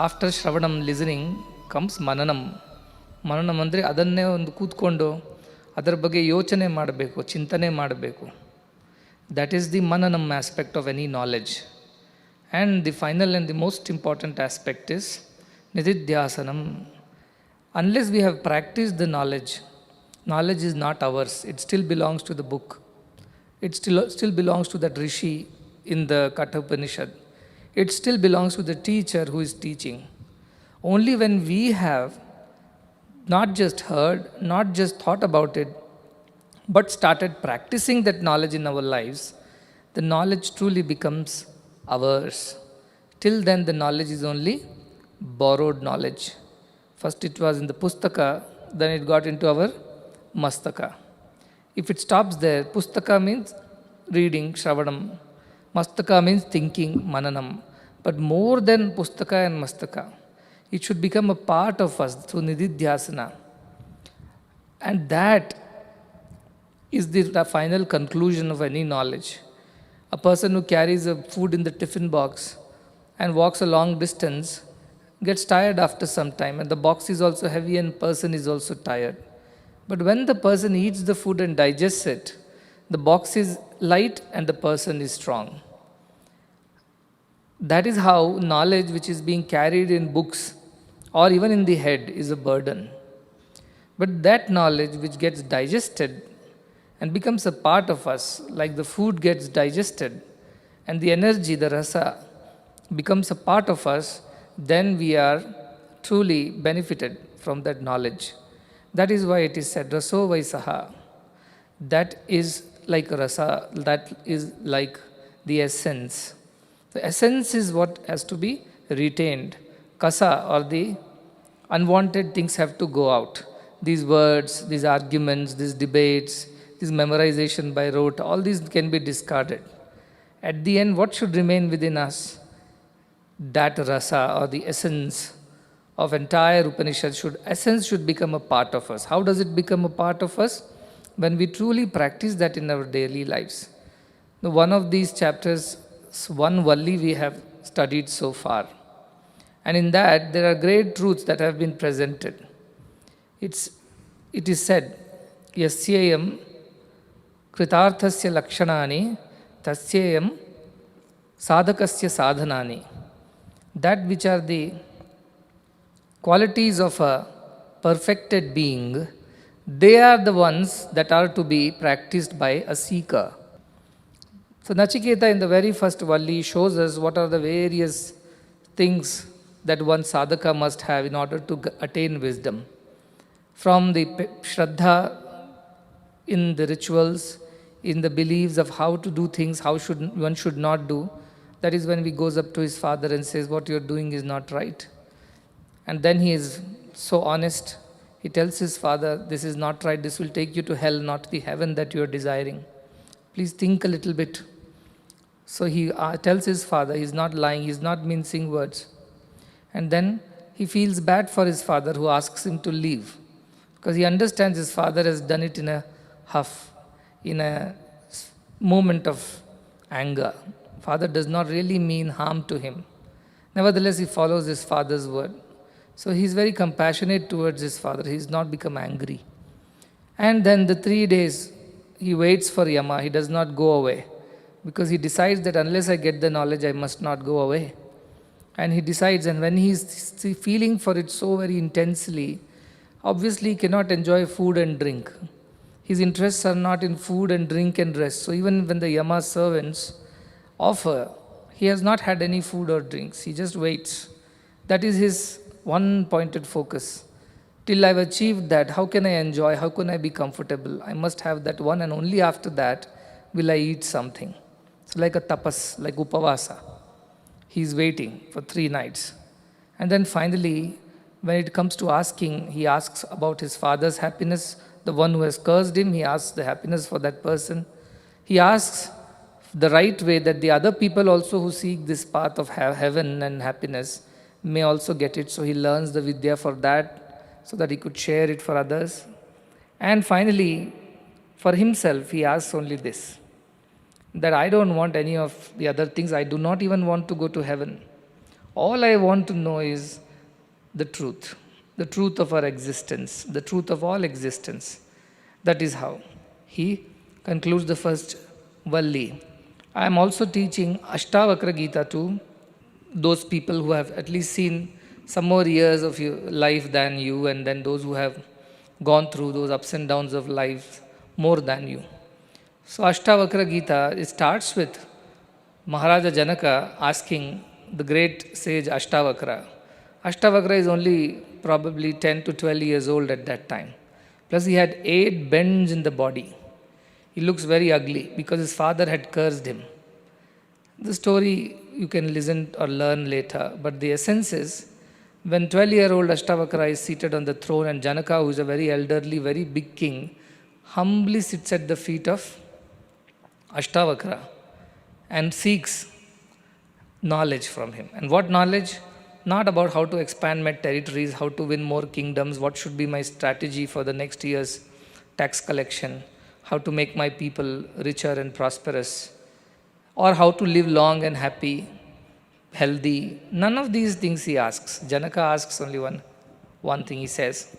after Shravanam, listening, comes Mananam. Mananam ಅಂದರೆ ಅದನ್ನೇ ಒಂದು ಕೂತ್ಕೊಂಡು ಅದರ ಬಗ್ಗೆ ಯೋಚನೆ ಮಾಡಬೇಕು, ಚಿಂತನೆ ಮಾಡಬೇಕು. That is the Mananam aspect of any knowledge. And the final and the most important aspect is Nididhyasanam. Unless we have practiced the knowledge, knowledge is not ours. It still belongs to the book. It still belongs to that Rishi in the Kathopanishad. It still belongs to the teacher who is teaching. Only when we have not just heard, not just thought about it, but started practicing that knowledge in our lives, the knowledge truly becomes ours. Till then, the knowledge is only borrowed knowledge. First it was in the pustaka, then it got into our mastaka. If it stops there, pustaka means reading, shravanam. Mastaka means thinking, mananam. But more than pustaka and mastaka, it should become a part of us through nididhyasana. And that is the final conclusion of any knowledge. A person who carries a food in the tiffin box and walks a long distance gets tired after some time, and the box is also heavy and person is also tired. But when the person eats the food and digests it, the box is light and the person is strong. That is how knowledge which is being carried in books or even in the head is a burden. But that knowledge which gets digested and becomes a part of us, like the food gets digested and the energy, the rasa, becomes a part of us, then we are truly benefited from that knowledge. That is why it is said, raso vaisaha. That is like rasa, that is like the essence. The essence is what has to be retained. Kasa, or the unwanted things, have to go out. These words, these arguments, these debates, this memorization by rote, all these can be discarded. At the end, what should remain within us? That rasa, or the essence of entire Upanishad, should become a part of us. How does it become a part of us? When we truly practice that in our daily lives. Now, one of these chapters, one valli we have studied so far. And in that, there are great truths that have been presented. It is said, yasyayam kritarthasya lakshanani tasyayam sadhakasya sadhanani. That which are the qualities of a perfected being, they are the ones that are to be practiced by a seeker. So Nachiketa in the very first valli shows us what are the various things that one sadhaka must have in order to attain wisdom. From the shraddha in the rituals, in the beliefs of how to do things, how one should not do. That is when he goes up to his father and says, what you are doing is not right. And then he is so honest. He tells his father, this is not right, this will take you to hell, not the heaven that you are desiring. Please think a little bit. So he tells his father, he is not lying, he is not mincing words. And then he feels bad for his father who asks him to leave. Because he understands his father has done it in a huff, in a moment of anger. Father does not really mean harm to him. Nevertheless, he follows his father's word. So he is very compassionate towards his father. He has not become angry. And then the 3 days, he waits for Yama. He does not go away. Because he decides that unless I get the knowledge, I must not go away. And he decides, and when he is feeling for it so very intensely, obviously he cannot enjoy food and drink. His interests are not in food and drink and rest. So even when the Yama servants offer, he has not had any food or drinks. He just waits. That is his one pointed focus. Till I've achieved that, how can I enjoy? How can I be comfortable? I must have that one, and only after that will I eat something. It's like a tapas, like upavasa. He's waiting for 3 nights. And then finally, when it comes to asking, he asks about his father's happiness. The one who has cursed him, he asks the happiness for that person. He asks the right way that the other people also who seek this path of heaven and happiness may also get it. So he learns the vidya for that, so that he could share it for others. And finally, for himself, he asks only this, that I don't want any of the other things. I do not even want to go to heaven. All I want to know is the truth of our existence, the truth of all existence. That is how he concludes the first Valli. I am also teaching aṣṭāvakragītā to those people who have at least seen some more years of your life than you, and then those who have gone through those ups and downs of life more than you. So aṣṭāvakragītā, it starts with Maharaja Janaka asking the great sage Aṣṭāvakra. Aṣṭāvakra is only probably 10 to 12 years old at that time. Plus he had 8 bends in the body. He looks very ugly because his father had cursed him. The story you can listen or learn later, but the essence is, when 12-year-old Aṣṭāvakra is seated on the throne and Janaka, who is a very elderly, very big king, humbly sits at the feet of Aṣṭāvakra and seeks knowledge from him. And what knowledge? Not about how to expand my territories, how to win more kingdoms, what should be my strategy for the next year's tax collection, how to make my people richer and prosperous, or how to live long and happy, healthy. None of these things he asks. Janaka asks only one thing. He says,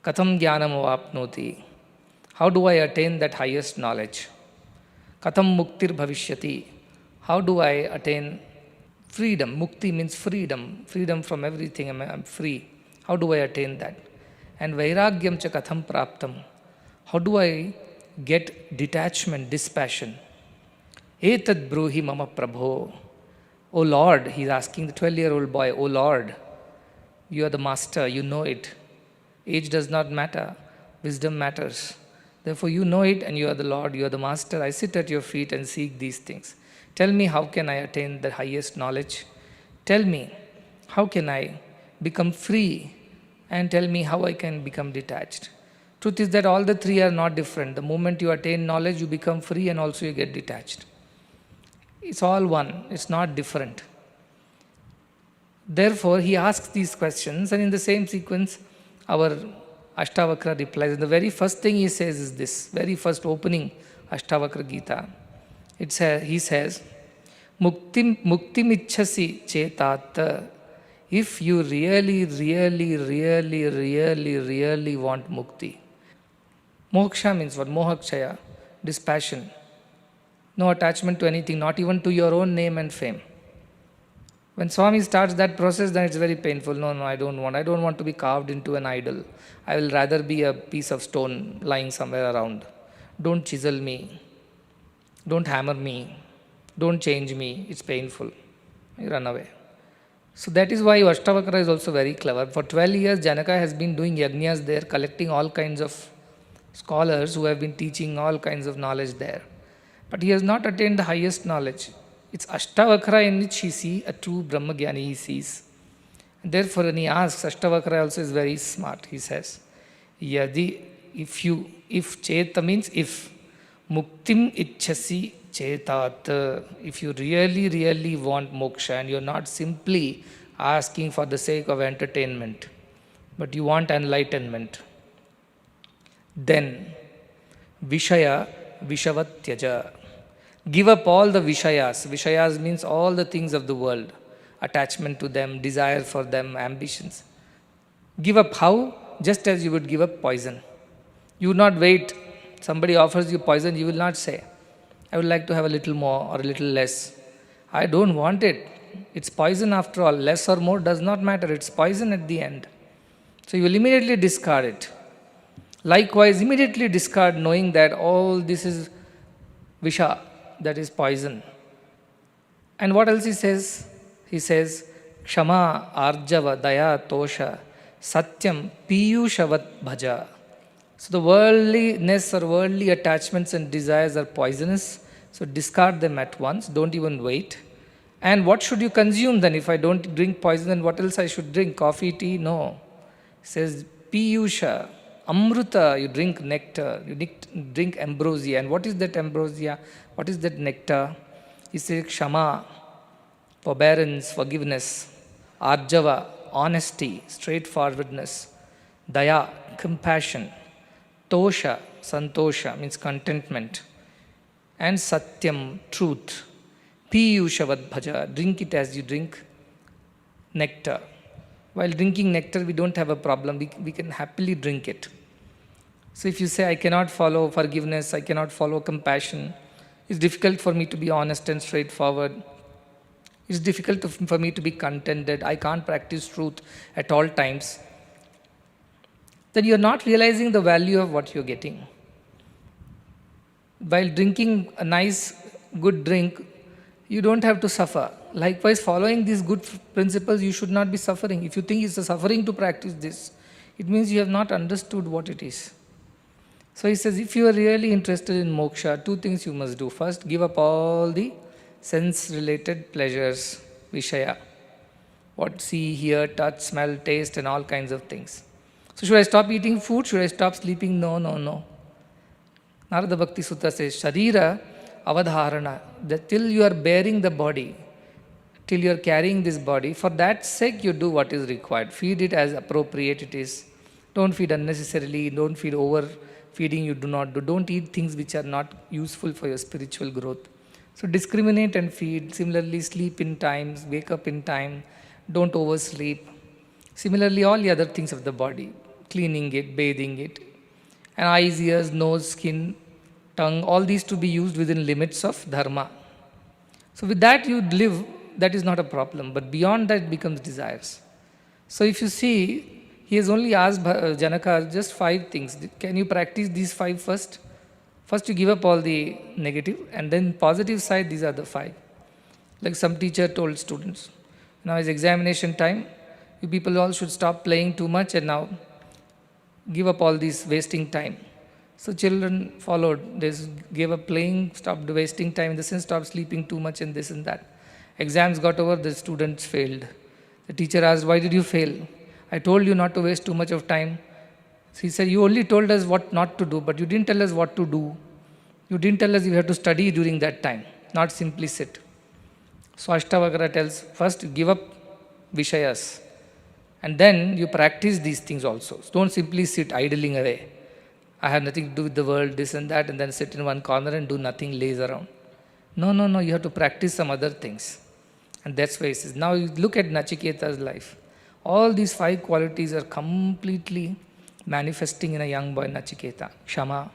Katham jnanam avapnoti. How do I attain that highest knowledge? Katham muktir bhavishyati. How do I attain freedom? Mukti means freedom. Freedom from everything. I'm free. How do I attain that? And vairagyam cha katham praptam. How do I get detachment, dispassion? Etad bruhi mama prabho. O Lord, he's asking the 12-year-old boy, O Lord, you are the master, you know it. Age does not matter, wisdom matters. Therefore you know it and you are the Lord, you are the master. I sit at your feet and seek these things. Tell me how can I attain the highest knowledge? Tell me how can I become free, and tell me how I can become detached. Truth is that all the three are not different. The moment you attain knowledge, you become free and also you get detached. It's all one, it's not different. Therefore, he asks these questions, and in the same sequence, our Aṣṭāvakra replies. And the very first thing he says is this, very first opening aṣṭāvakragītā. He says, Muktim ichchasi chetat. If you really want mukti. Moksha means what? Mohakshaya, dispassion. No attachment to anything, not even to your own name and fame. When Swami starts that process, then it's very painful. No, I don't want to be carved into an idol. I will rather be a piece of stone lying somewhere around. Don't chisel me. Don't hammer me. Don't change me. It's painful. You run away. So that is why Aṣṭāvakra is also very clever. For 12 years, Janaka has been doing yajnas there, collecting all kinds of scholars who have been teaching all kinds of knowledge there. But he has not attained the highest knowledge. It's Aṣṭāvakra in which he sees a true Brahmagyani he sees. And therefore, when he asks, Aṣṭāvakra also is very smart. He says, Yadi, if cheta means if, muktim ichchasi chetat, if you really want moksha and you're not simply asking for the sake of entertainment, but you want enlightenment, then vishaya vishavat tyaja. Give up all the vishayas. Vishayas means all the things of the world. Attachment to them, desire for them, ambitions. Give up how? Just as you would give up poison. You would not wait. Somebody offers you poison, you will not say, I would like to have a little more or a little less. I don't want it. It's poison after all. Less or more does not matter. It's poison at the end. So you will immediately discard it. Likewise, immediately discard knowing that all this is visha, that is poison. And what else he says? He says, Kshama, Arjava, Daya, Tosha, Satyam, Piyushavat Bhaja. So the worldliness or worldly attachments and desires are poisonous. So discard them at once. Don't even wait. And what should you consume then? If I don't drink poison, then what else I should drink? Coffee, tea? No. He says, Piyusha, Amruta, you drink nectar, you drink ambrosia. And what is that ambrosia? What is that nectar? He says, Kshama, forbearance, forgiveness. Arjava, honesty, straightforwardness. Daya, compassion. Tosha, santosha, means contentment. And satyam, truth. Piyushavad bhaja, drink it as you drink nectar. While drinking nectar, we don't have a problem. We can happily drink it. So if you say, I cannot follow forgiveness, I cannot follow compassion, it's difficult for me to be honest and straightforward, it's difficult for me to be contented, I can't practice truth at all times, then you're not realizing the value of what you're getting. While drinking a nice, good drink, you don't have to suffer. Likewise, following these good principles, you should not be suffering. If you think it's a suffering to practice this, it means you have not understood what it is. So he says, if you are really interested in moksha, two things you must do. First, give up all the sense-related pleasures, vishaya. What see, hear, touch, smell, taste, and all kinds of things. So should I stop eating food? Should I stop sleeping? No, no, no. Narada Bhakti Sutta says, Sharira avadharana, that till you are bearing the body, till you are carrying this body, for that sake you do what is required. Feed it as appropriate it is. Don't feed unnecessarily, don't feed overfeeding, you do not do. Don't eat things which are not useful for your spiritual growth. So discriminate and feed. Similarly, sleep in time, wake up in time, don't oversleep. Similarly, all the other things of the body, cleaning it, bathing it, and eyes, ears, nose, skin, tongue, all these to be used within limits of dharma. So with that you live, that is not a problem, but beyond that becomes desires. So if you see, he has only asked Janaka just 5 things. Can you practice these 5 first? First you give up all the negative, and then positive side, these are the 5. Like some teacher told students, now is examination time, you people all should stop playing too much and now give up all this wasting time. So children followed, they gave up playing, stopped wasting time, in the sense stopped sleeping too much and this and that. Exams got over, the students failed. The teacher asked, why did you fail? I told you not to waste too much of time. So he said, you only told us what not to do, but you didn't tell us what to do. You didn't tell us you have to study during that time, not simply sit. So aṣṭāvakragītā tells, first you give up vishayas, and then you practice these things also. So don't simply sit idling away. I have nothing to do with the world, this and that, and then sit in one corner and do nothing, laze around. No, no, no, you have to practice some other things. And that's why he says, now you look at Nachiketa's life. All these 5 qualities are completely manifesting in a young boy, Nachiketa. Kshama.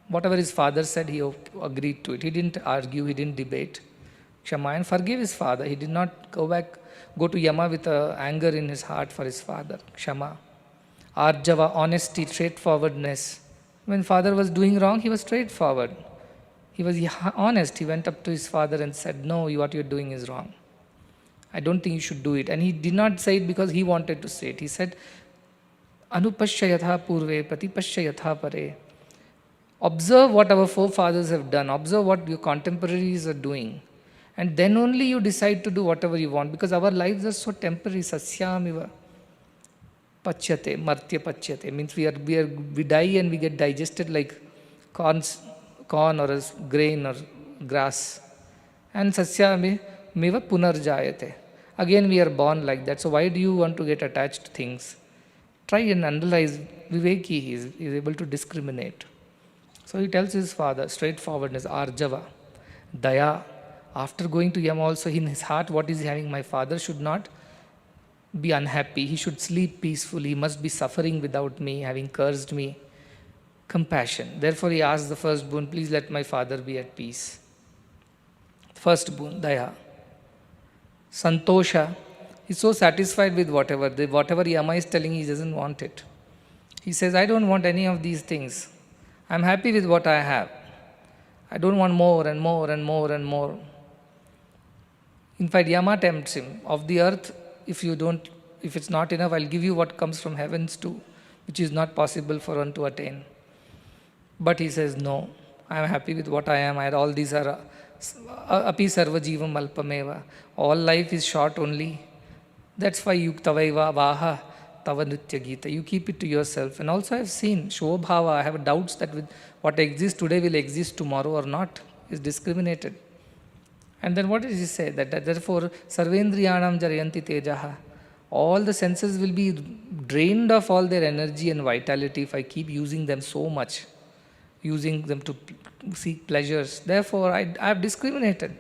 Whatever his father said, he agreed to it. He didn't argue, he didn't debate. Kshama, and forgive his father. He did not go to Yama with anger in his heart for his father. Kshama. Arjava, honesty, straightforwardness. When father was doing wrong, he was straightforward. He was honest. He went up to his father and said, no, what you're doing is wrong. I don't think you should do it. And he did not say it because he wanted to say it. He said, Anupashya yatha purve pratipashya yatha pare. Observe what our forefathers have done. Observe what your contemporaries are doing. And then only you decide to do whatever you want. Because our lives are so temporary. Sasyamiva pachyate, martya pachyate. Means we die and we get digested like corn or a grain or grass. And sasyamiva punarjayate. Again we are born like that. So why do you want to get attached to things? Try and analyze. Viveki, he is able to discriminate. So he tells his father, straightforwardness, arjava, daya. After going to Yama also, in his heart, what is he having? My father should not be unhappy. He should sleep peacefully. He must be suffering without me, having cursed me. Compassion. Therefore he asked the first boon, please let my father be at peace. First boon, daya. Santosha. He's so satisfied with whatever Yama is telling, he doesn't want it. He says, I don't want any of these things. I'm happy with what I have. I don't want more and more and more and more. In fact, Yama tempts him. Of the earth, if it's not enough, I'll give you what comes from heavens too, which is not possible for one to attain. But he says, no, I'm happy with what I am. All these are api sarva jivam alpameva. All life is short only. That's why yuktavaiva vaha tava nritya gita. You keep it to yourself. And also I've seen shobhava. I have doubts that with what exists today will exist tomorrow or not. Is discriminated. And then what does he say? That therefore sarvendriyanam jarayanti tejaha. All the senses will be drained of all their energy and vitality if I keep using them so much. Using them to seek pleasures. Therefore I have discriminated.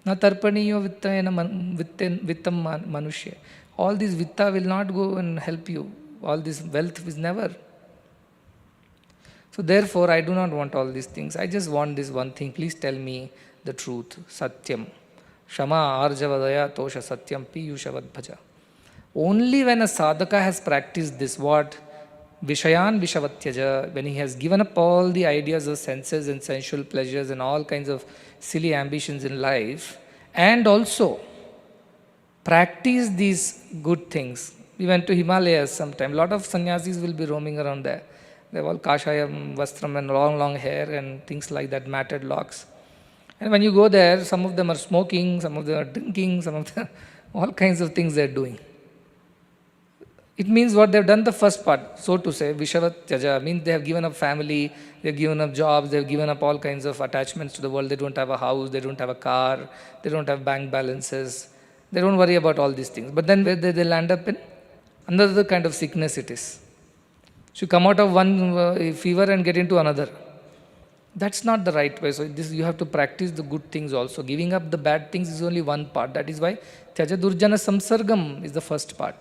Na tarpaniyo vittam manushya. All this vitta will not go and help you. All this wealth is never. So therefore, I do not want all these things. I just want this one thing. Please tell me the truth. Satyam. Shama arjavadaya tosha satyam piyushavad bhaja. Only when a sadhaka has practiced this, what? Vishayan vishavatyaja, when he has given up all the ideas of senses and sensual pleasures and all kinds of silly ambitions in life, and also practice these good things. We went to Himalayas sometime. A lot of sannyasis will be roaming around there. They have all kashayam, vastram and long hair and things like that, matted locks. And when you go there, some of them are smoking, some of them are drinking, some of them, all kinds of things they are doing. It means what they have done the first part, so to say, Vishavat Tyaja, means they have given up family, they have given up jobs, they have given up all kinds of attachments to the world. They don't have a house, they don't have a car, they don't have bank balances. They don't worry about all these things. But then where they land up in? Another kind of sickness it is. So you come out of one fever and get into another. That's not the right way. So this, you have to practice the good things also. Giving up the bad things is only one part. That is why Tyaja Durjana Samsargam is the first part.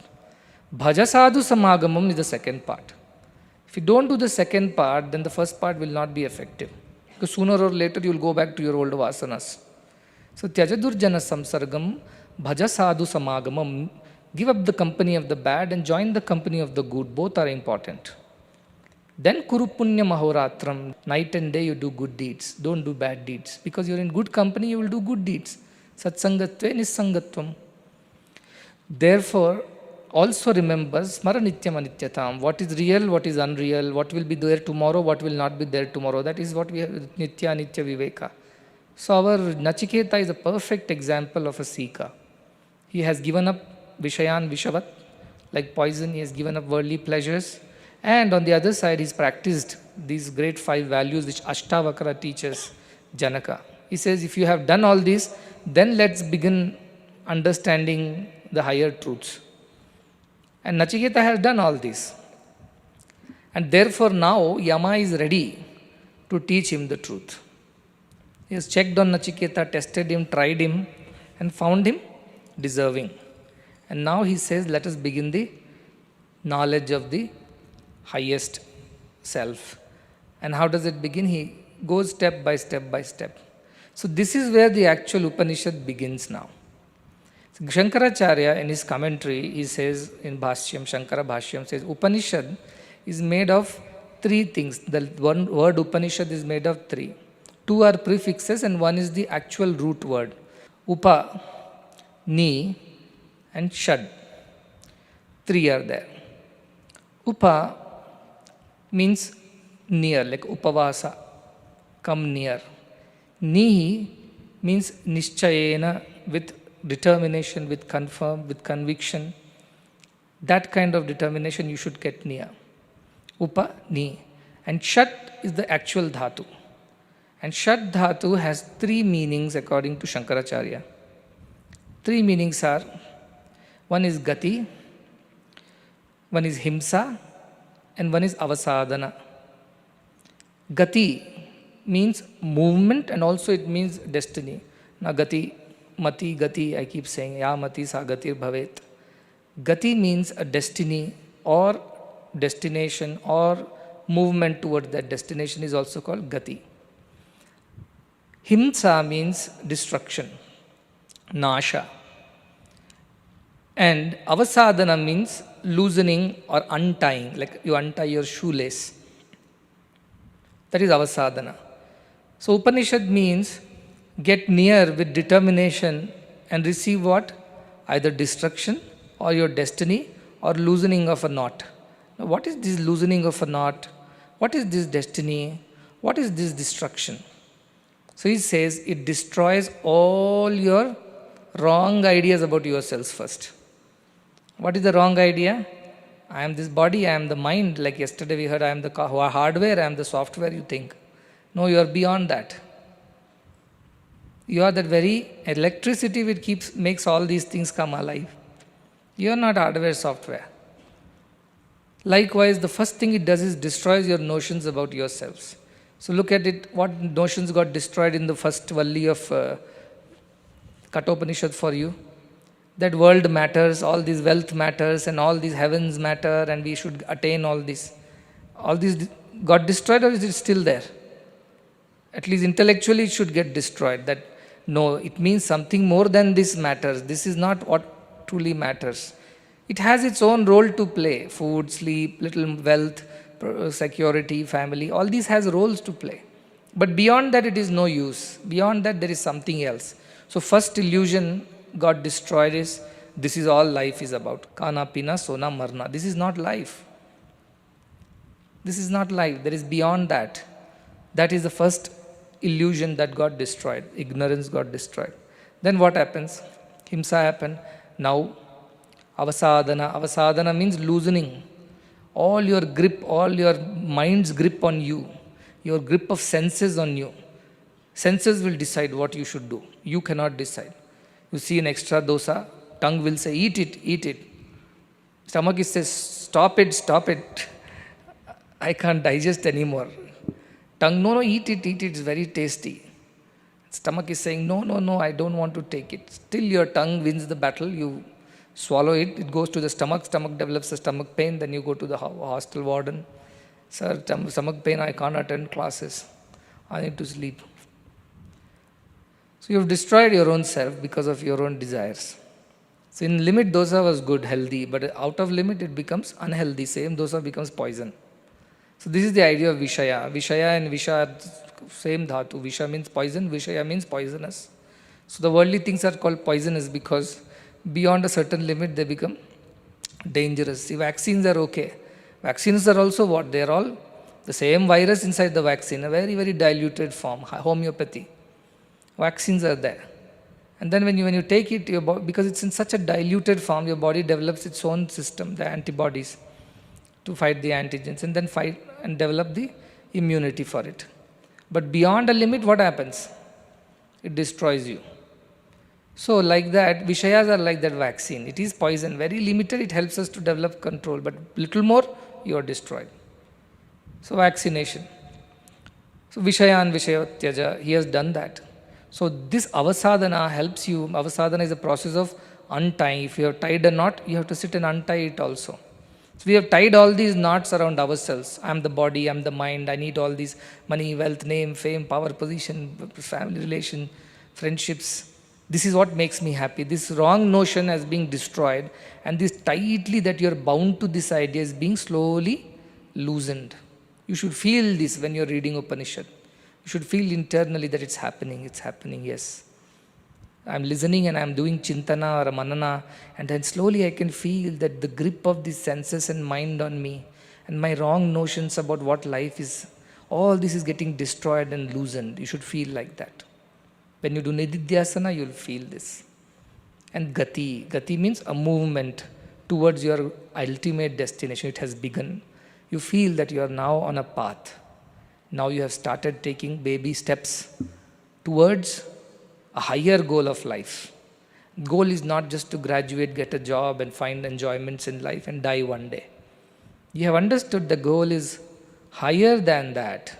Bhaja Sadhu Samagamam is the second part. If you don't do the second part, then the first part will not be effective. Because sooner or later you will go back to your old vasanas. So Tyaja Durjana Samsargam, Bhaja Sadhu Samagamam, give up the company of the bad and join the company of the good. Both are important. Then Kuru Punya Mahoratram, night and day you do good deeds. Don't do bad deeds. Because you're in good company, you will do good deeds. Satsangatve Nissangatvam. Therefore, also remember Smara Nityam Anityatam. What is real, what is unreal, what will be there tomorrow, what will not be there tomorrow. That is what we have, Nitya Nitya Viveka. So our Nachiketa is a perfect example of a seeker. He has given up Vishayan Vishavat, like poison, he has given up worldly pleasures. And on the other side, he's practiced these great 5 values which aṣṭāvakragītā teaches Janaka. He says, if you have done all this, then let's begin understanding the higher truths. And Nachiketa has done all this. And therefore now Yama is ready to teach him the truth. He has checked on Nachiketa, tested him, tried him, and found him deserving. And now he says, let us begin the knowledge of the highest self. And how does it begin? He goes step by step by step. So this is where the actual Upanishad begins now. So Shankaracharya in his commentary, he says in Bhashyam, Shankara Bhashyam says, Upanishad is made of 3 things. The one word Upanishad is made of 3. 2 are prefixes and 1 is the actual root word. Upa, Ni and Shad. 3 are there. Upa means near, like upavasa, come near. Nihi means nischayena, with determination, with confirm, with conviction. That kind of determination you should get near. Upa, ni. And Shat is the actual dhatu. And Shat dhatu has 3 meanings according to Shankaracharya. 3 meanings are, one is gati, one is himsa, and one is avasadana. Gati means movement and also it means destiny. Now gati, mati, gati, I keep saying, ya mati sa gatir bhavet. Gati means a destiny or destination or movement towards that destination is also called gati. Himsa means destruction, nasha. And avasadana means loosening or untying, like you untie your shoelace. That is avasadana. So Upanishad means get near with determination and receive what? Either destruction or your destiny or loosening of a knot. Now what is this loosening of a knot? What is this destiny? What is this destruction? So he says it destroys all your wrong ideas about yourselves first. What is the wrong idea? I am this body, I am the mind. Like yesterday we heard, I am the hardware, I am the software, you think. No, you are beyond that. You are that very electricity which makes all these things come alive. You are not hardware, software. Likewise, the first thing it does is destroys your notions about yourselves. So look at it, what notions got destroyed in the first valli of Kathopanishad for you? that world matters, all this wealth matters, and all these heavens matter, and we should attain all this. All this got destroyed, or is it still there? At least intellectually it should get destroyed. That no, it means something more than this matters. This is not what truly matters. It has its own role to play. Food, sleep, little wealth, security, family, all these has roles to play. But beyond that it is no use. Beyond that there is something else. So first illusion got destroyed is, this is all life is about. Kana, pina, sona, marna. This is not life. This is not life. There is beyond that. That is the first illusion that got destroyed. Ignorance got destroyed. Then what happens? Himsa happened. Now, avasadana. Avasadana means loosening. All your grip, all your mind's grip on you, your grip of senses on you. Senses will decide what you should do. You cannot decide. You see an extra dosa, tongue will say, eat it, eat it. Stomach says, stop it, stop it. I can't digest anymore. Tongue, no, eat it, it's very tasty. Stomach is saying, no, I don't want to take it. Still your tongue wins the battle. You swallow it, it goes to the stomach develops a stomach pain, then you go to the hostel warden. Sir, stomach pain, I can't attend classes. I need to sleep. So you have destroyed your own self because of your own desires. So in limit, dosa was good, healthy, but out of limit it becomes unhealthy. Same dosa becomes poison. So this is the idea of Vishaya. Vishaya and Visha are same dhatu. Visha means poison, Vishaya means poisonous. So the worldly things are called poisonous because beyond a certain limit they become dangerous. See, vaccines are okay. Vaccines are also what? They are all the same virus inside the vaccine, a very, very diluted form, homeopathy. Vaccines are there. And then when you take it, because it's in such a diluted form, your body develops its own system, the antibodies, to fight the antigens, and then fight and develop the immunity for it. But beyond a limit, what happens? It destroys you. So like that, Vishayas are like that vaccine. It is poison, very limited, it helps us to develop control, but little more, you are destroyed. So vaccination. So Vishaya and Vishayatyaja, he has done that. So this avasadana helps you. Avasadana is a process of untying. If you have tied a knot, you have to sit and untie it also. So we have tied all these knots around ourselves. I am the body, I am the mind, I need all these money, wealth, name, fame, power, position, family relation, friendships. This is what makes me happy. This wrong notion has been destroyed, and this tightly that you are bound to this idea is being slowly loosened. You should feel this when you are reading Upanishad. You should feel internally that it's happening, yes. I'm listening and I'm doing chintana or manana, and then slowly I can feel that the grip of these senses and mind on me, and my wrong notions about what life is, all this is getting destroyed and loosened. You should feel like that. When you do nididhyasana, you'll feel this. And gati. Gati means a movement towards your ultimate destination. It has begun. You feel that you are now on a path. Now you have started taking baby steps towards a higher goal of life. Goal is not just to graduate, get a job and find enjoyments in life and die one day. You have understood the goal is higher than that,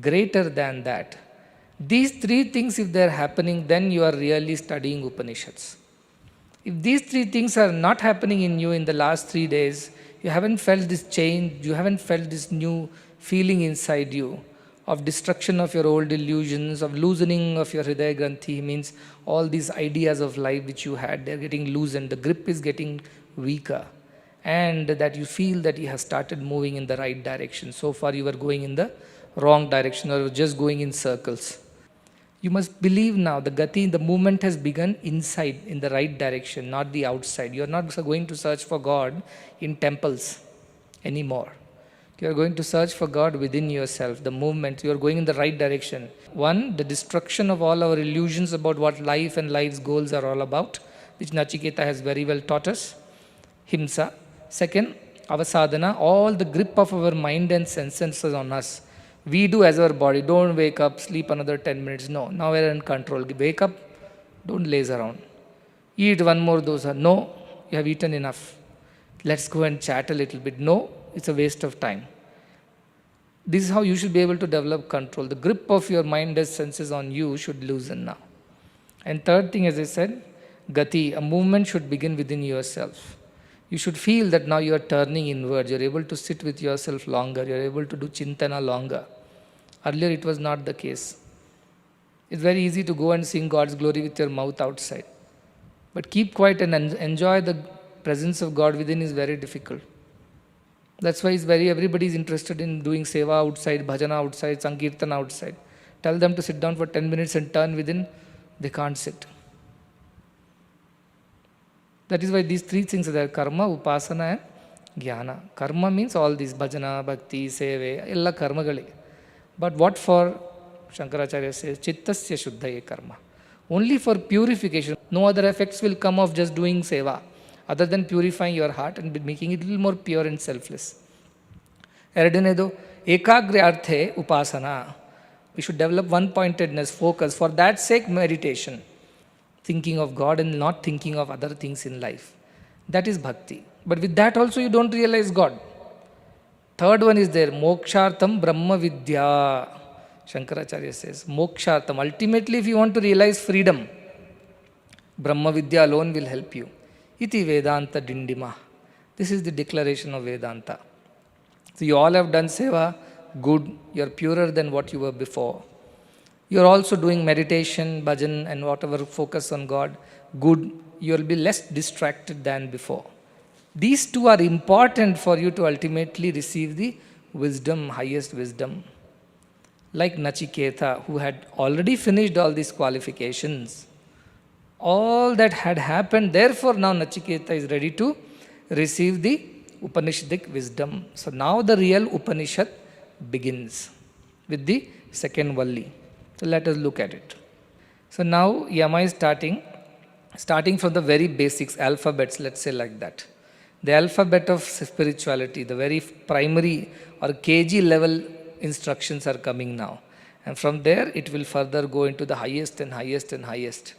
greater than that. These three things, if they are happening, then you are really studying Upanishads. If these three things are not happening in you in the last 3 days, you haven't felt this change, you haven't felt this new feeling inside you of destruction of your old illusions, of loosening of your Hridaya Granthi, means all these ideas of life which you had, they are getting loosened, the grip is getting weaker, and that you feel that you have started moving in the right direction. So far you were going in the wrong direction or just going in circles. You must believe now the gati, the movement has begun inside, in the right direction, not the outside. You are not going to search for God in temples anymore. You are going to search for God within yourself, the movement. You are going in the right direction. One, the destruction of all our illusions about what life and life's goals are all about, which Nachiketa has very well taught us. Himsa. Second, avasadana, all the grip of our mind and senses on us. We do as our body. Don't wake up, sleep another 10 minutes. No, now we are in control. Wake up, don't laze around. Eat one more dosa. No, you have eaten enough. Let's go and chat a little bit. No, it's a waste of time. This is how you should be able to develop control. The grip of your mind and senses on you should loosen now. And third thing, as I said, Gati, a movement should begin within yourself. You should feel that now you are turning inwards. You are able to sit with yourself longer. You are able to do chintana longer. Earlier it was not the case. It's very easy to go and sing God's glory with your mouth outside. But keep quiet and enjoy the presence of God within is very difficult. That's why everybody is interested in doing seva outside, bhajana outside, sankirtan outside. Tell them to sit down for 10 minutes and turn within, they can't sit. That is why these three things are there: karma, upasana and jnana. Karma means all these bhajana, bhakti, seva, ella karmagali. But what for? Shankaracharya says, chittasya shuddhaye karma. Only for purification. No other effects will come of just doing seva, other than purifying your heart and making it a little more pure and selfless. Eradinedo, ekagri arthe upasana. We should develop one-pointedness, focus. For that sake, meditation. Thinking of God and not thinking of other things in life. That is bhakti. But with that also you don't realize God. Third one is there, mokshartam brahma vidya. Shankaracharya says, mokshartam. Ultimately, if you want to realize freedom, brahma vidya alone will help you. Iti Vedanta Dindima. This is the declaration of Vedanta. So you all have done seva, good, you are purer than what you were before. You are also doing meditation, bhajan and whatever, focus on God, good, you will be less distracted than before. These two are important for you to ultimately receive the wisdom, highest wisdom. Like Nachiketa, who had already finished all these qualifications. All that had happened, therefore now Nachiketa is ready to receive the Upanishadic wisdom. So now the real Upanishad begins with the second Valli. So let us look at it. So now Yama is starting from the very basics, alphabets, let's say like that. The alphabet of spirituality, the very primary or KG level instructions are coming now. And from there it will further go into the highest and highest and highest.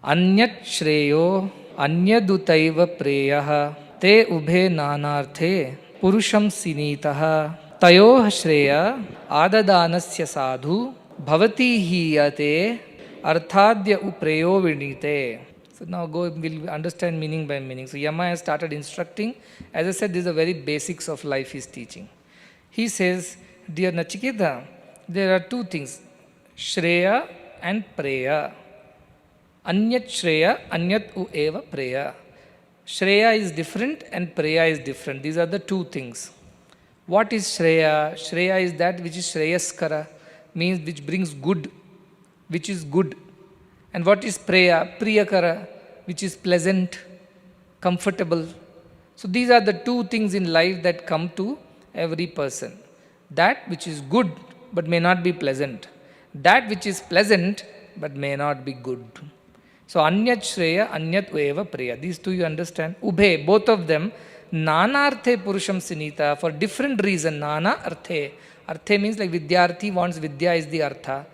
Anyat shreyo anyadutaiva preyah te ubhe nanarthe purusham sinitaha tayoh shreya adadanasya sadhu bhavati hiyate arthadya upreyo vinite. So now we'll understand meaning by meaning. So Yama has started instructing. As I said, these are very basics of life he is teaching. He says, dear Nachiketa, there are two things, Shreya and Preya. Anyat Shreya, Anyat Ueva Preya. Shreya is different and Preya is different. These are the two things. What is Shreya? Shreya is that which is Shreyaskara, means which brings good, which is good. And what is Preya? Priyakara, which is pleasant, comfortable. So these are the two things in life that come to every person. That which is good but may not be pleasant. That which is pleasant but may not be good. So Anyat Shreya, Anyat Ueva Preya. These two you understand. Ubhe, both of them, Nana Arthe Purusham Sinita, for different reason. Nana Arthe. Arthe means like Vidyarthi wants Vidya is the Artha.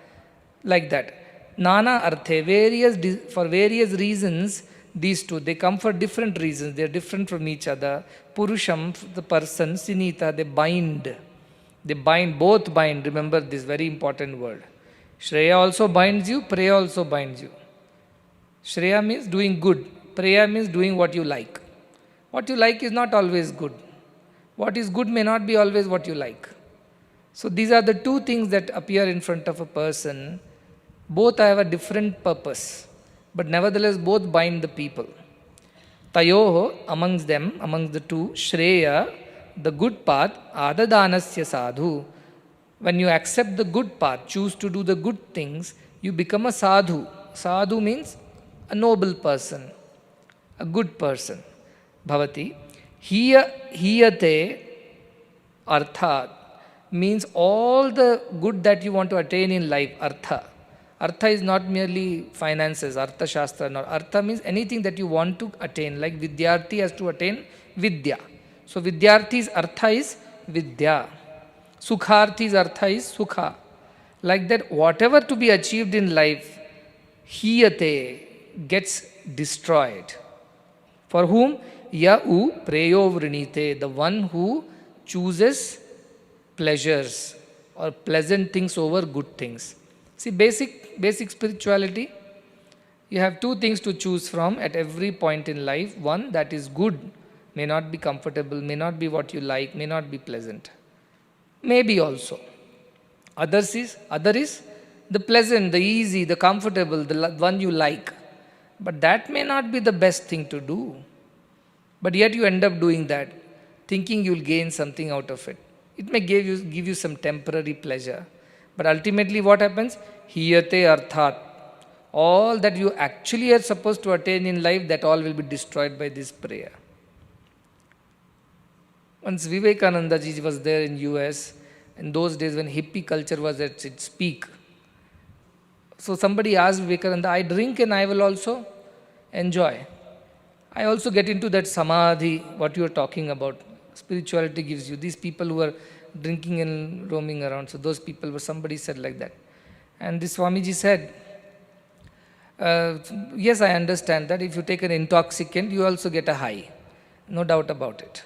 Like that. Nana Arthe, for various reasons, these two, they come for different reasons. They are different from each other. Purusham, the person, Sinita, they bind. They bind, both bind. Remember this very important word. Shreya also binds you, Preya also binds you. Shreya means doing good. Preya means doing what you like. What you like is not always good. What is good may not be always what you like. So these are the two things that appear in front of a person. Both have a different purpose, but nevertheless both bind the people. Tayoho, amongst them, amongst the two, Shreya, the good path, adadanasya sadhu. When you accept the good path, choose to do the good things, you become a sadhu. Sadhu means a noble person, a good person. Bhavati. Hiyate artha means all the good that you want to attain in life, artha. Artha is not merely finances, Artha Shastra. No. Artha means anything that you want to attain, like Vidyarthi has to attain Vidya. So Vidyarthi's Artha is Vidya. Sukharthi's Artha is Sukha. Like that, whatever to be achieved in life, Hiyate gets destroyed. For whom? Ya'u preyo vrinite, the one who chooses pleasures or pleasant things over good things. See, basic spirituality. You have two things to choose from at every point in life. One that is good, may not be comfortable, may not be what you like, may not be pleasant. Maybe also. Other is the pleasant, the easy, the comfortable, the one you like. But that may not be the best thing to do. But yet you end up doing that, thinking you'll gain something out of it. It may give you some temporary pleasure. But ultimately what happens? Hiyate arthat. All that you actually are supposed to attain in life, that all will be destroyed by this prayer. Once Vivekananda ji was there in US, in those days when hippie culture was at its peak. So somebody asked Vivekananda, I drink and I will also enjoy. I also get into that samadhi, what you are talking about. Spirituality gives you. These people who are drinking and roaming around, so those people, somebody said like that. And this Swamiji said, yes, I understand that if you take an intoxicant, you also get a high. No doubt about it.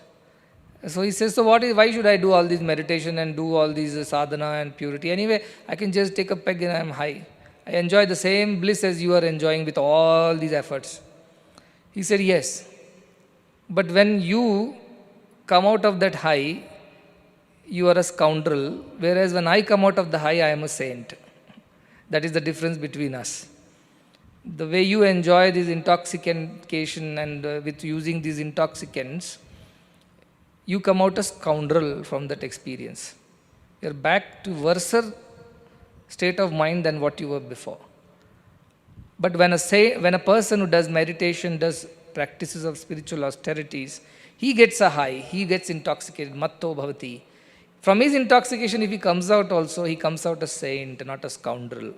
So he says, so why should I do all this meditation and do all these sadhana and purity? Anyway, I can just take a peg and I am high. I enjoy the same bliss as you are enjoying with all these efforts. He said, yes. But when you come out of that high, you are a scoundrel, whereas when I come out of the high, I am a saint. That is the difference between us. The way you enjoy this intoxication and with using these intoxicants, you come out a scoundrel from that experience. You are back to worse state of mind than what you were before. But when a person who does meditation, does practices of spiritual austerities, he gets a high, he gets intoxicated, matto bhavati. From his intoxication, if he comes out also, he comes out a saint, not a scoundrel.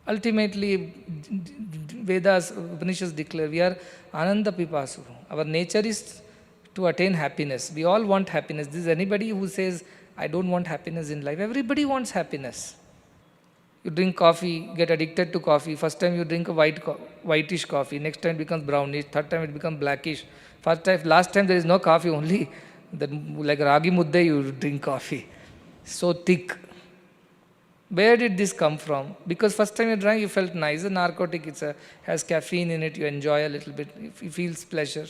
Ultimately, Vedas, Upanishads declare, we are ananda pipasu. Our nature is to attain happiness. We all want happiness. This is anybody who says, I don't want happiness in life. Everybody wants happiness. You drink coffee, get addicted to coffee. First time you drink a whitish coffee. Next time it becomes brownish. Third time it becomes blackish. Last time there is no coffee, only like ragi mudde you drink coffee. So thick. Where did this come from? Because first time you drank, you felt nice. A narcotic, has caffeine in it. You enjoy a little bit. It feels pleasure.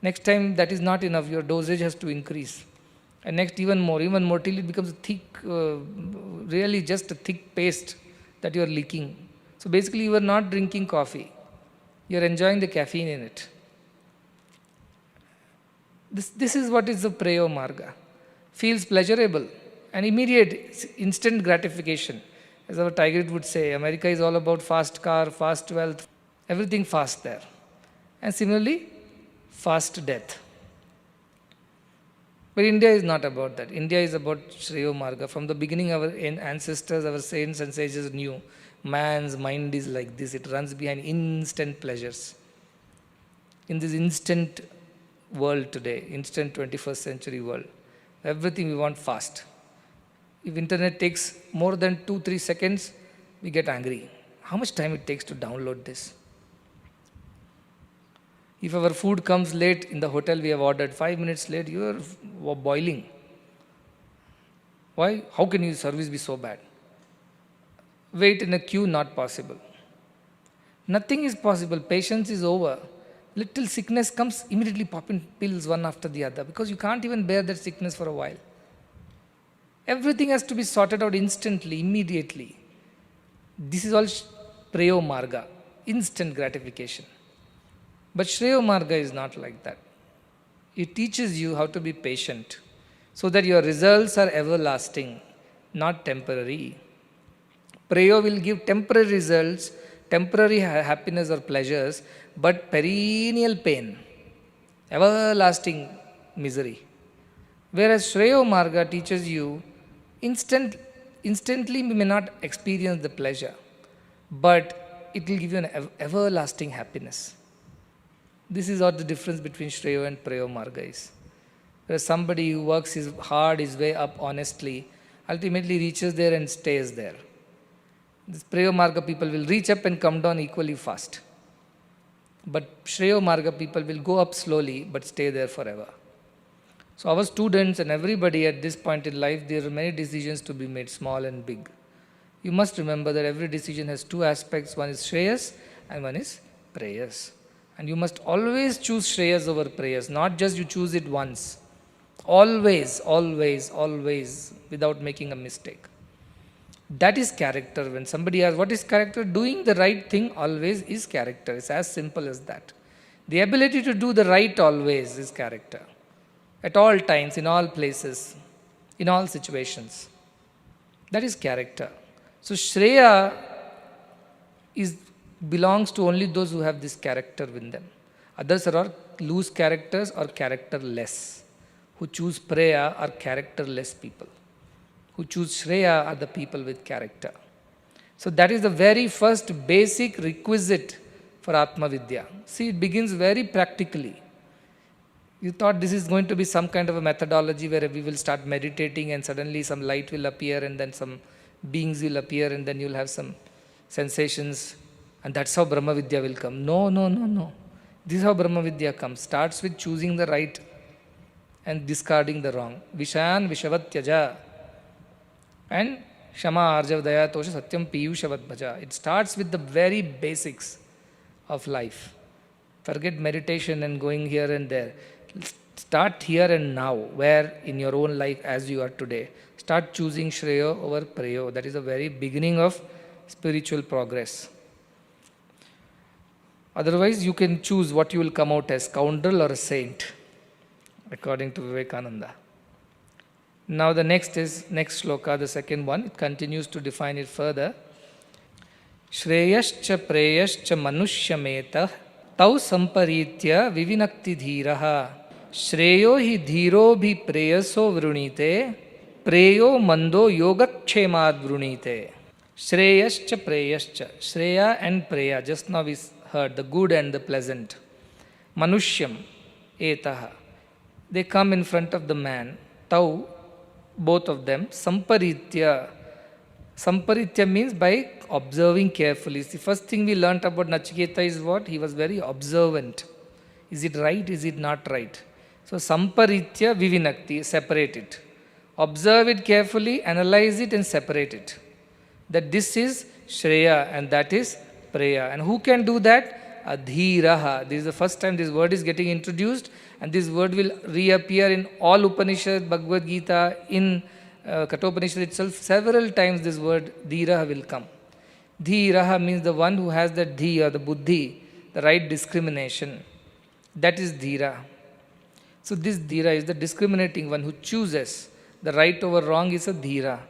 Next time that is not enough. Your dosage has to increase. And next even more till it becomes thick, really just a thick paste that you are leaking. So basically you are not drinking coffee. You are enjoying the caffeine in it. This is what is the Preyo Marga. Feels pleasurable and immediate, instant gratification. As our Tiger would say, America is all about fast car, fast wealth, everything fast there. And similarly, fast death. But India is not about that. India is about Shreyo Marga. From the beginning, our ancestors, our saints and sages knew man's mind is like this. It runs behind instant pleasures. In this instant world today, instant 21st century world, everything we want fast. If internet takes more than 2-3 seconds, we get angry. How much time it takes to download this? If our food comes late in the hotel we have ordered, 5 minutes late, you are boiling. Why? How can your service be so bad? Wait in a queue, not possible. Nothing is possible. Patience is over. Little sickness comes, immediately pop in pills one after the other because you can't even bear that sickness for a while. Everything has to be sorted out instantly, immediately. This is all Preyo Marga, instant gratification. But Shreyo Marga is not like that. It teaches you how to be patient so that your results are everlasting, not temporary. Preyo will give temporary results, temporary happiness or pleasures, but perennial pain, everlasting misery. Whereas Shreyo Marga teaches you, instantly we may not experience the pleasure, but it will give you an everlasting happiness. This is what the difference between Shreyo and Preyo Marga is. Whereas somebody who works hard his way up honestly, ultimately reaches there and stays there. This Preyo Marga people will reach up and come down equally fast. But Shreyo Marga people will go up slowly but stay there forever. So our students and everybody at this point in life, there are many decisions to be made, small and big. You must remember that every decision has two aspects. One is śreyas and one is preyas. And you must always choose śreyas over preyas, not just you choose it once. Always, always, always, without making a mistake. That is character. When somebody asks, what is character? Doing the right thing always is character. It's as simple as that. The ability to do the right always is character. At all times, in all places, in all situations. That is character. So Shreya belongs to only those who have this character within them. Others are all loose characters or characterless. Who choose preya are characterless people. Who choose Shreya are the people with character. So that is the very first basic requisite for Atma Vidya. See, it begins very practically. You thought this is going to be some kind of a methodology where we will start meditating and suddenly some light will appear and then some beings will appear and then you'll have some sensations and that's how Brahma Vidya will come. No, no, no, no. This is how Brahma Vidya comes. Starts with choosing the right and discarding the wrong. Vishayan Vishavatyaja and Shama Arjavdaya Tosha Satyam Piyushavat Bhaja. It starts with the very basics of life. Forget meditation and going here and there. Start here and now, where in your own life as you are today. Start choosing Shreya over Preyo. That is the very beginning of spiritual progress. Otherwise, you can choose what you will come out as, scoundrel or a saint, according to Vivekananda. Now the next shloka, the second one, it continues to define it further. Shreyascha preyascha manushyameta tau samparitya vivinakti dhiraha shreyo hi dhiro bhi preyaso vrunite preyo mando yogakshemad vrunite. Shreyascha preyascha. Shreya and preya. Just now we heard the good and the pleasant. Manushyam etaha. They come in front of the man. Tau, both of them. Samparitya. Samparitya means by observing carefully. The first thing we learnt about Nachiketa is what? He was very observant. Is it right? Is it not right? So samparitya vivinakti, separate it. Observe it carefully, analyze it and separate it. That this is Shreya and that is Preya. And who can do that? Adhiraha. This is the first time this word is getting introduced and this word will reappear in all Upanishad, Bhagavad Gita, in Kathopanishad itself. Several times this word Dhiraha will come. Dhiraha means the one who has the dhi or the buddhi, the right discrimination. That is Dhira. So this Dhira is the discriminating one who chooses. The right over wrong is a Dhira.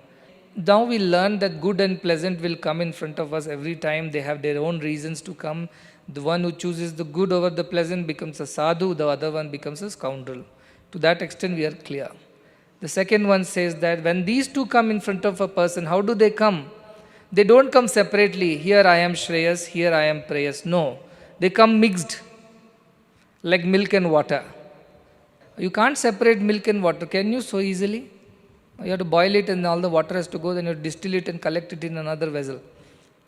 Now we learn that good and pleasant will come in front of us every time. They have their own reasons to come. The one who chooses the good over the pleasant becomes a sadhu, the other one becomes a scoundrel. To that extent we are clear. The second one says that when these two come in front of a person, how do they come? They don't come separately. Here I am Śreyas, here I am Preyas. No. They come mixed, like milk and water. You can't separate milk and water, can you, so easily? You have to boil it and all the water has to go, then you distill it and collect it in another vessel.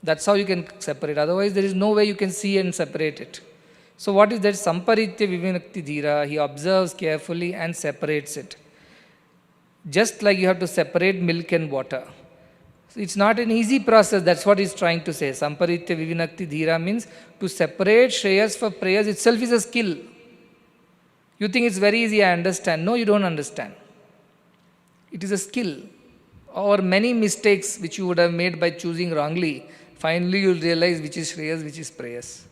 That's how you can separate. Otherwise, there is no way you can see and separate it. So what is that? Samparitya vivinakti dhira. He observes carefully and separates it. Just like you have to separate milk and water. So it's not an easy process. That's what he's trying to say. Samparitya vivinakti dhira means to separate Śreyas for preyas itself is a skill. You think it's very easy, I understand. No, you don't understand. It is a skill. Or many mistakes which you would have made by choosing wrongly, finally you will realize which is Śreyas, which is preyas.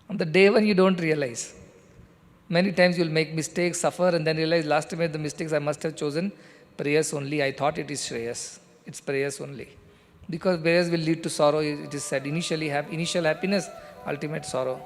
On the day when you don't realize. Many times you will make mistakes, suffer and then realize last time I made the mistakes I must have chosen preyas only. I thought it is Śreyas. It's preyas only. Because preyas will lead to sorrow, it is said. Initial happiness, ultimate sorrow.